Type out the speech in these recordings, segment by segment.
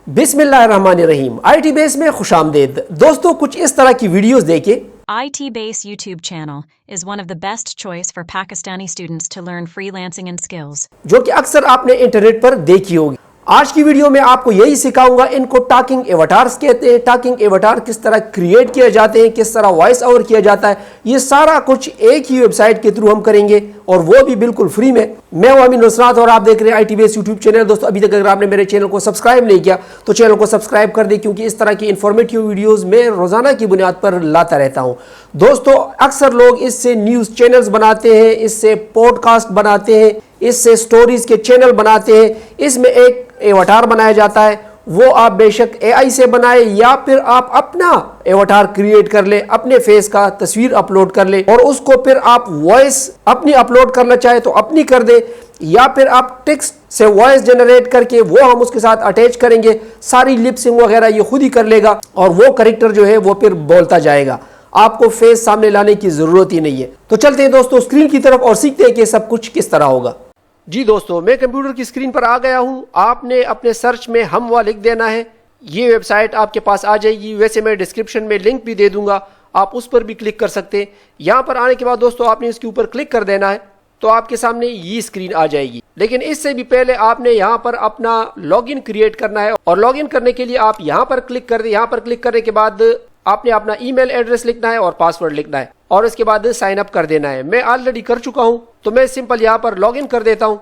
बिस्मिल्लाहिर्रहमानिर्रहीम। IT base में खुशामदीद। दोस्तों, कुछ इस तरह की वीडियोस देखें। IT Base YouTube channel is one of the best choice for Pakistani students to learn freelancing and skills. जो कि अक्सर आपने इंटरनेट पर देखी होगी। आज की वीडियो में आपको यही सिखाऊंगा। इनको टॉकिंग एवटार्स कहते हैं। टॉकिंग एवटार किस तरह क्रिएट किए जाते हैं, किस तरह वॉइस ओवर किया जाता है, ये सारा कुछ एक ही वेबसाइट के थ्रू हम करेंगे और वो भी बिल्कुल फ्री में। मैं हूं अमीन नुसरात और आप देख रहे हैं IT बेस यूट्यूब चैनल। दोस्तों, अभी तक अगर आपने मेरे चैनल को सब्सक्राइब नहीं किया तो चैनल को सब्सक्राइब कर दें, क्योंकि इस तरह की इंफॉर्मेटिव वीडियोस मैं रोजाना की बुनियाद पर लाता रहता हूं। दोस्तों, अक्सर लोग इससे न्यूज़ चैनल्स बनाते हैं, इससे पॉडकास्ट बनाते हैं, इससे स्टोरीज के चैनल बनाते हैं। इसमें एक एवटार बनाया जाता है, वो आप बेशक AI से बनाए या फिर आप अपना एवटार क्रिएट कर ले, अपने फेस का तस्वीर अपलोड कर ले और उसको फिर आप वॉइस अपनी अपलोड करना चाहे तो अपनी कर दे, या फिर आप टेक्स्ट से वॉइस जनरेट करके वो हम उसके साथ अटैच करेंगे। सारी लिपसिंग वगैरह ये खुद ही कर लेगा और वो कैरेक्टर जो है वो फिर बोलता जाएगा। आपको फेस सामने लाने की जरूरत ही नहीं है। तो चलते हैं दोस्तों स्क्रीन की तरफ और सीखते हैं कि सब कुछ किस तरह होगा। जी दोस्तों, मैं कंप्यूटर की स्क्रीन पर आ गया हूं। आपने अपने सर्च में हमवा लिख देना है। ये वेबसाइट आपके पास आ जाएगी। वैसे मैं डिस्क्रिप्शन में लिंक भी दे दूंगा, आप उस पर भी क्लिक कर सकते हैं। यहाँ पर आने के बाद दोस्तों आपने इसके ऊपर क्लिक कर देना है तो आपके सामने ये स्क्रीन आ जाएगी। लेकिन इससे भी पहले आपने यहाँ पर अपना लॉगिन क्रिएट करना है और लॉगिन करने के लिए आप यहाँ पर क्लिक कर दें। यहाँ पर क्लिक करने के बाद आपने अपना ईमेल एड्रेस लिखना है और पासवर्ड लिखना है और इसके बाद साइन अप कर देना है। मैं ऑलरेडी कर चुका हूं तो मैं सिंपल यहाँ पर लॉगिन कर देता हूं।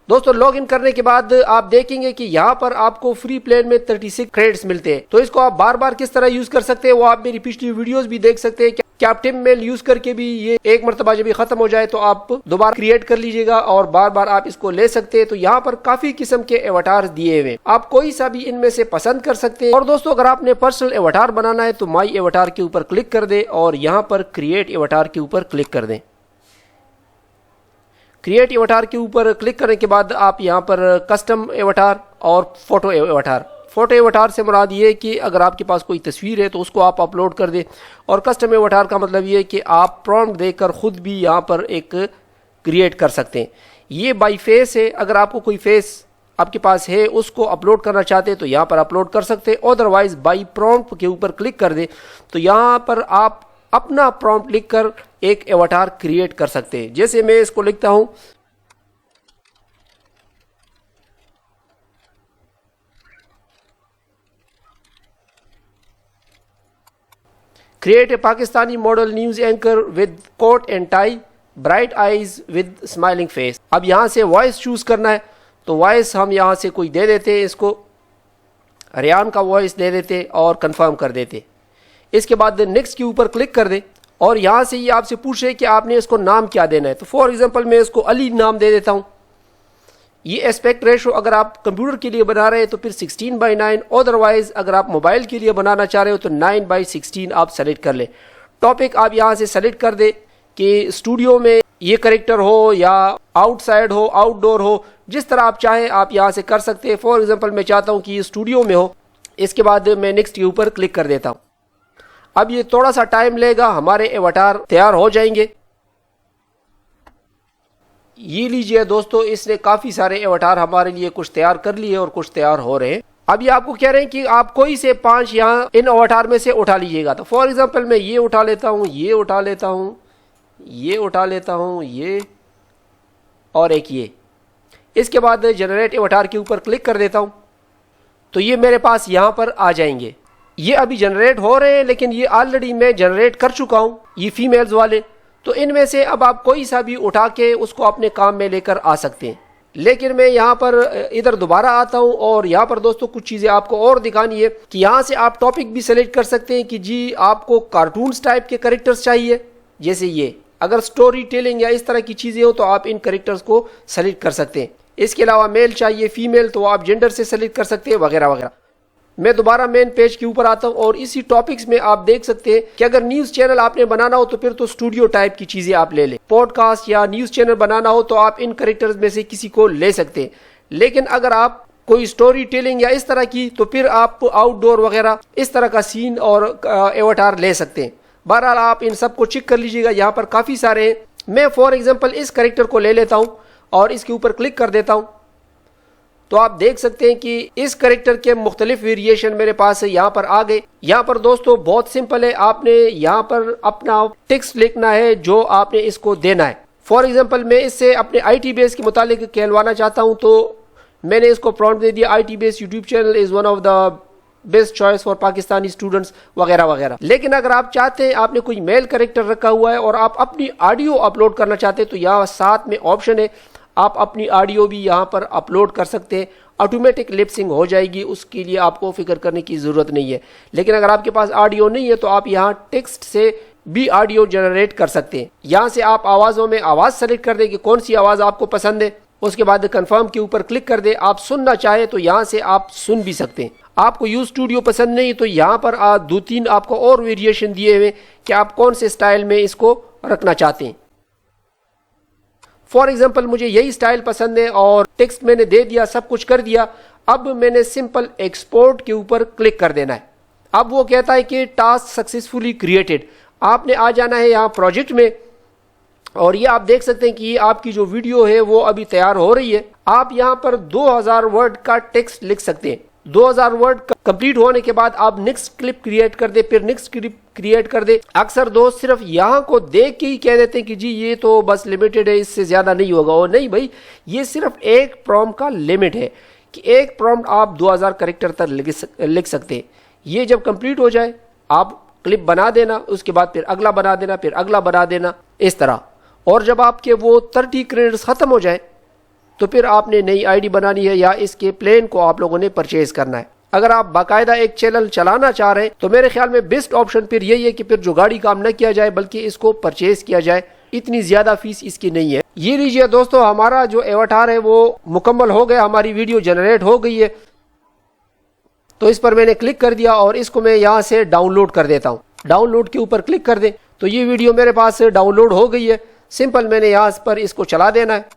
दोस्तों, लॉगिन करने के बाद आप देखेंगे कि यहाँ पर आपको फ्री प्लान में 36 क्रेडिट्स मिलते हैं। तो इसको आप बार बार किस तरह यूज कर सकते हैं वो आप मेरी पिछली वीडियोस भी देख सकते हैं। कि आप टिम मेल यूज करके भी ये एक मरतबा जब खत्म हो जाए तो आप दोबारा क्रिएट कर लीजिएगा और बार बार आप इसको ले सकते हैं। तो यहाँ पर काफी किस्म के एवटार दिए हुए, आप कोई सा भी इनमें से पसंद कर सकते हैं। और दोस्तों, अगर आपने पर्सनल एवटार बनाना है तो माई एवटार के ऊपर क्लिक कर दे और यहाँ पर क्रिएट एवटार के ऊपर क्लिक कर दें। क्रिएट एवटार के ऊपर क्लिक करने के बाद आप यहाँ पर कस्टम एवटार और फोटो एवटार, फोटो एवटार से मुराद ये है कि अगर आपके पास कोई तस्वीर है तो उसको आप अपलोड कर दें। और कस्टम एवटार का मतलब ये है कि आप प्रॉम्प्ट देकर खुद भी यहाँ पर एक क्रिएट कर सकते हैं। ये बाई फेस है, अगर आपको कोई फेस आपके पास है उसको अपलोड करना चाहते हैं तो यहाँ पर अपलोड कर सकते हैं। अदरवाइज बाई प्रॉम्प्ट के ऊपर क्लिक कर दें तो यहाँ पर आप अपना प्रॉम्प्ट लिखकर एक एवटार क्रिएट कर सकते हैं। जैसे मैं इसको लिखता हूं, create a Pakistani model news anchor with coat and tie, bright eyes with smiling face. अब यहां से वॉइस चूज करना है तो वॉइस हम यहां से कोई दे देते हैं, इसको रियान का वॉइस दे देते और कंफर्म कर देते। इसके बाद नेक्स्ट के ऊपर क्लिक कर दे और यहाँ से ये आपसे पूछे कि आपने इसको नाम क्या देना है। तो फॉर एग्जांपल मैं इसको अली नाम दे देता हूँ। ये एस्पेक्ट रेशो अगर आप कंप्यूटर के लिए बना रहे हैं तो फिर 16:9, अदरवाइज अगर आप मोबाइल के लिए बनाना चाह रहे हो तो 9:16 आप सेलेक्ट कर ले। टॉपिक आप यहाँ से सेलेक्ट कर दे कि स्टूडियो में ये करेक्टर हो या आउटसाइड हो, आउटडोर हो, जिस तरह आप चाहें आप यहाँ से कर सकते हैं। फॉर एग्जाम्पल मैं चाहता हूँ कि ये स्टूडियो में हो। इसके बाद मैं नेक्स्ट के ऊपर क्लिक कर देता हूँ। अब ये थोड़ा सा टाइम लेगा, हमारे एवटार तैयार हो जाएंगे। ये लीजिए दोस्तों, इसने काफी सारे एवटार हमारे लिए कुछ तैयार कर लिए और कुछ तैयार हो रहे हैं। अब ये आपको कह रहे हैं कि आप कोई से 5 यहाँ इन एवटार में से उठा लीजिएगा। तो फॉर एग्जांपल मैं ये उठा लेता हूँ, ये उठा लेता हूँ, ये उठा लेता हूँ, ये और एक ये। इसके बाद जनरेट एवटार के ऊपर क्लिक कर देता हूँ तो ये मेरे पास यहाँ पर आ जाएंगे। ये अभी जनरेट हो रहे हैं लेकिन ये ऑलरेडी मैं जनरेट कर चुका हूं, ये फीमेल्स वाले। तो इनमें से अब आप कोई सा भी उठा के उसको अपने काम में लेकर आ सकते हैं। लेकिन मैं यहाँ पर इधर दोबारा आता हूं और यहाँ पर दोस्तों कुछ चीजें आपको और दिखानी है कि यहाँ से आप टॉपिक भी सेलेक्ट कर सकते हैं कि जी आपको कार्टून्स टाइप के कैरेक्टर्स चाहिए, जैसे ये। अगर स्टोरी टेलिंग या इस तरह की चीजें हो तो आप इन कैरेक्टर्स को सेलेक्ट कर सकते हैं। इसके अलावा मेल चाहिए, फीमेल, तो आप जेंडर से सेलेक्ट कर सकते हैं वगैरह वगैरह। मैं दोबारा मेन पेज के ऊपर आता हूं और इसी टॉपिक्स में आप देख सकते हैं कि अगर न्यूज चैनल आपने बनाना हो तो फिर तो स्टूडियो टाइप की चीजें आप ले लें। पॉडकास्ट या न्यूज चैनल बनाना हो तो आप इन कैरेक्टर्स में से किसी को ले सकते हैं। लेकिन अगर आप कोई स्टोरी टेलिंग या इस तरह की तो फिर आप आउटडोर वगैरह इस तरह का सीन और एवटार ले सकते हैं। बहरहाल आप इन सबको चेक कर लीजिएगा, यहाँ पर काफी सारे हैं। मैं फॉर एग्जाम्पल इस कैरेक्टर को ले लेता हूँ और इसके ऊपर क्लिक कर देता हूँ तो आप देख सकते हैं कि इस कैरेक्टर के मुख्तलिफ वेरिएशन मेरे पास यहाँ पर आ गए। यहाँ पर दोस्तों बहुत सिंपल है, आपने यहाँ पर अपना टेक्स्ट लिखना है जो आपने इसको देना है। फॉर एग्जाम्पल मैं इससे अपने IT बेस के मुतालिक कहलवाना चाहता हूँ, तो मैंने इसको प्रॉम्प्ट दे दिया IT base YouTube channel is one of the best choice for Pakistani students वगैरह वगैरह। लेकिन अगर आप चाहते हैं, आपने कोई मेल कैरेक्टर रखा हुआ है और आप अपनी ऑडियो अपलोड करना चाहते हैं, तो यहाँ साथ में ऑप्शन है, आप अपनी ऑडियो भी यहाँ पर अपलोड कर सकते हैं। ऑटोमेटिक लिपसिंग हो जाएगी, उसके लिए आपको फिक्र करने की ज़रूरत नहीं है। लेकिन अगर आपके पास ऑडियो नहीं है तो आप यहाँ टेक्स्ट से भी ऑडियो जनरेट कर सकते हैं। यहाँ से आप आवाज़ों में आवाज़ सेलेक्ट कर दें कि कौन सी आवाज़ आपको पसंद है, उसके बाद कंफर्म के ऊपर क्लिक कर दे। आप सुनना चाहे तो यहाँ से आप सुन भी सकते हैं। आपको यू स्टूडियो पसंद नहीं तो यहाँ पर 2-3 आपको और वेरिएशन दिए हुए कि आप कौन से स्टाइल में इसको रखना चाहते हैं। फॉर एग्जाम्पल मुझे यही स्टाइल पसंद है और टेक्स्ट मैंने दे दिया, सब कुछ कर दिया। अब मैंने सिंपल एक्सपोर्ट के ऊपर क्लिक कर देना है। अब वो कहता है कि टास्क सक्सेसफुली क्रिएटेड। आपने आ जाना है यहाँ प्रोजेक्ट में और ये आप देख सकते हैं कि ये आपकी जो वीडियो है वो अभी तैयार हो रही है। आप यहाँ पर 2000 वर्ड का टेक्स्ट लिख सकते हैं। 2000 वर्ड कंप्लीट होने के बाद आप नेक्स्ट क्लिप क्रिएट कर दे, फिर नेक्स्ट क्लिप क्रिएट कर दे। अक्सर दोस्त सिर्फ यहाँ को देख के ही कह देते हैं कि जी ये तो बस लिमिटेड है, इससे ज्यादा नहीं होगा। और नहीं भाई, ये सिर्फ एक प्रॉम्प्ट का लिमिट है कि एक प्रॉम्प्ट आप 2000 कैरेक्टर तक लिख सकते हैं। ये जब कंप्लीट हो जाए आप क्लिप बना देना, उसके बाद फिर अगला बना देना, फिर अगला बना देना, इस तरह। और जब आपके वो 30 क्रेडिट्स खत्म हो जाए तो फिर आपने नई आईडी बनानी है या इसके प्लेन को आप लोगों ने परचेज करना है। अगर आप बाकायदा एक चैनल चलाना चाह रहे हैं तो मेरे ख्याल में बेस्ट ऑप्शन फिर यही है कि फिर जो गाड़ी काम न किया जाए बल्कि इसको परचेज किया जाए। इतनी ज्यादा फीस इसकी नहीं है। ये लीजिए दोस्तों, हमारा जो एवटार है वो मुकम्मल हो गया, हमारी वीडियो जनरेट हो गई है। तो इस पर मैंने क्लिक कर दिया और इसको मैं यहाँ से डाउनलोड कर देता हूँ। डाउनलोड के ऊपर क्लिक कर दे तो ये वीडियो मेरे पास डाउनलोड हो गई है। सिंपल मैंने यहाँ पर इसको चला देना है।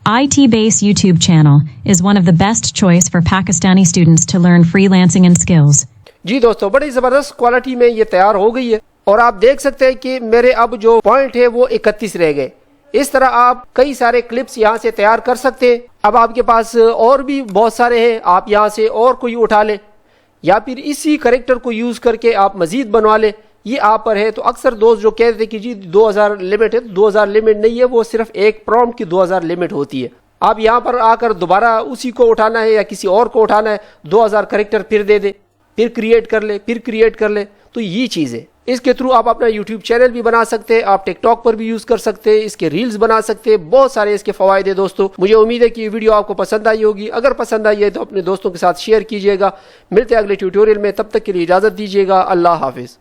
IT Base YouTube channel is one of the best choice for Pakistani students to learn freelancing and skills. जी दोस्तों, बड़ी जबरदस्त क्वालिटी में ये तैयार हो गई है और आप देख सकते हैं कि मेरे अब जो पॉइंट है वो 31 रह गए। इस तरह आप कई सारे क्लिप्स यहाँ से तैयार कर सकते हैं। अब आपके पास और भी बहुत सारे हैं, आप यहाँ से और कोई उठा लें या फिर इसी कैरेक्टर को यूज करके आप मजीद बनवा लें। ये आप पर है। तो अक्सर दोस्त जो कहते हैं कि जी 2000 लिमिट है, तो 2000 लिमिट नहीं है, वो सिर्फ एक प्रॉम्प्ट की 2000 लिमिट होती है। आप यहाँ पर आकर दोबारा उसी को उठाना है या किसी और को उठाना है, 2000 कैरेक्टर फिर दे दे, फिर क्रिएट कर ले, फिर क्रिएट कर ले। तो ये चीज़ है। इसके थ्रू आप अपना यूट्यूब चैनल भी बना सकते हैं, आप टिकटॉक पर भी यूज कर सकते हैं, इसके रील्स बना सकते हैं। बहुत सारे इसके फवायदे दोस्तों। मुझे उम्मीद है कि ये वीडियो आपको पसंद आई होगी। अगर पसंद आई है तो अपने दोस्तों के साथ शेयर कीजिएगा। मिलते हैं अगले ट्यूटोरियल में, तब तक के लिए इजाजत दीजिएगा। अल्लाह हाफिज।